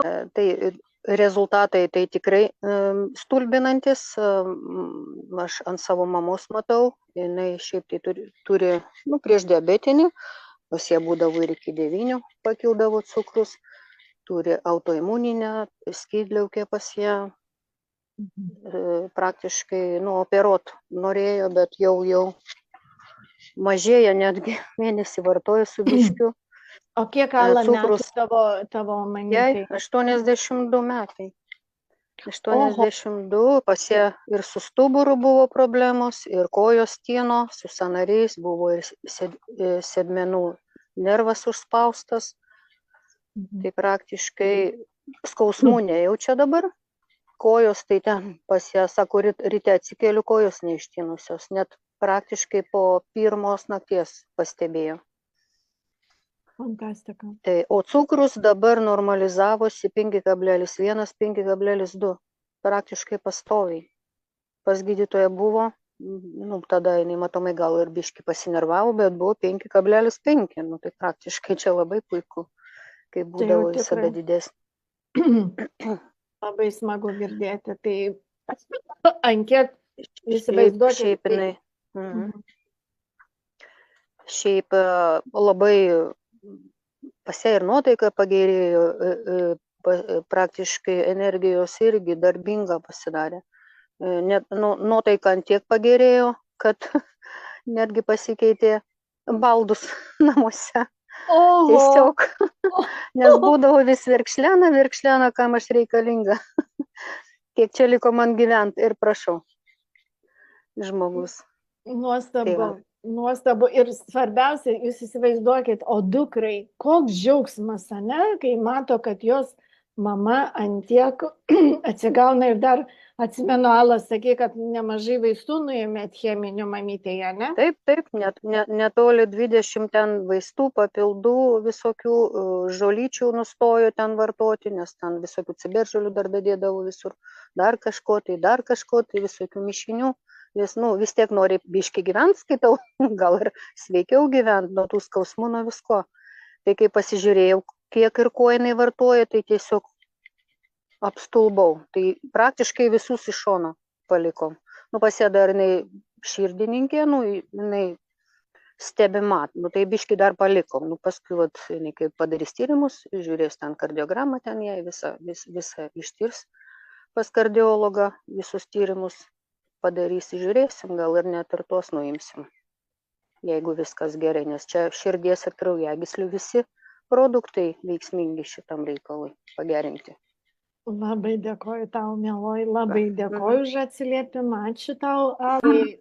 Tai rezultatai tai tikrai stulbinantis. Aš ant savo mamos matau, jinai šiaip tai turi prieš diabetinį, pas ją būdavo ir iki 9 pakildavo cukrus, turi autoimuninę, skydliaukę pas ją, praktiškai operuot norėjo, bet jau mažėja, netgi mėnesį vartoja su biškiu. O kiek Ala metų cukrus tavo jai mamytei? 82 metai. 82, pas ją ir su stuburu buvo problemos, ir kojos stieno, su sąnariais buvo ir sėdmenų nervas užspaustas. Tai praktiškai skausmų nejaučia dabar. Kojos tai ten pas ją, sako, ryte atsikėliu, kojos neištinusios, net praktiškai po pirmos nakties pastebėjo. Fantastika. Tai, o cukrus dabar normalizavosi 5,1, 5,2, praktiškai pastoviai. Pas gydytoją buvo, tada jinai matomai gal ir biški pasinervavo, bet buvo 5,5, tai praktiškai čia labai puiku, kai būdavo visada didesnė. Labai smagu girdėti, tai ant kiek įsivaizduoti. Šiaip jinai. Šiaip labai pas ją ir nuotaika pagerėjo, praktiškai energijos irgi darbinga pasidarė. Net nuotaika ant tiek pagerėjo, kad netgi pasikeitė baldus namuose. Tiesiog, nes būdavo vis verkšlena, kam aš reikalinga. Kiek čia liko man gyventi ir prašau. Žmogus. Nuostabu. Ir svarbiausia, jūs įsivaizduokit, o dukrai, koks džiaugsmas, ane, kai mato, kad jos mama ant tiek atsigauna. Ir dar atsimenu, Ala sakė, kad nemažai vaistų nuėmėt cheminių mamytėje, ne? Taip, netoli 20 ten vaistų, papildų, visokių žolyčių nustojo ten vartoti, nes ten visokių ciberžolių dar dadėdavo visur, dar kažko tai visokių mišinių. Vis tiek nori biški gyventi, skaitau, gal ir sveikiau gyventi nuo tų skausmų, nuo visko. Tai kai pasižiūrėjau, kiek ir ko jinai vartoja, tai tiesiog apstulbau. Tai praktiškai visus iš šono palikom. Pas ją dar jinai širdininkė, jinai stebima, tai biški dar palikom. Paskui, jinai kaip padarys tyrimus, žiūrės ten kardiogramą, ten jai visą ištirs pas kardiologą, visus tyrimus padarys, žiūrėsim, gal ir net ir tuos nuimsim, jeigu viskas gerai, nes čia širdies ir kraujagyslių visi produktai veiksmingi šitam reikalui pagerinti. Labai dėkoju tau, mieloji, labai dėkoju už atsiliepimą. Ačiū tau, Alai.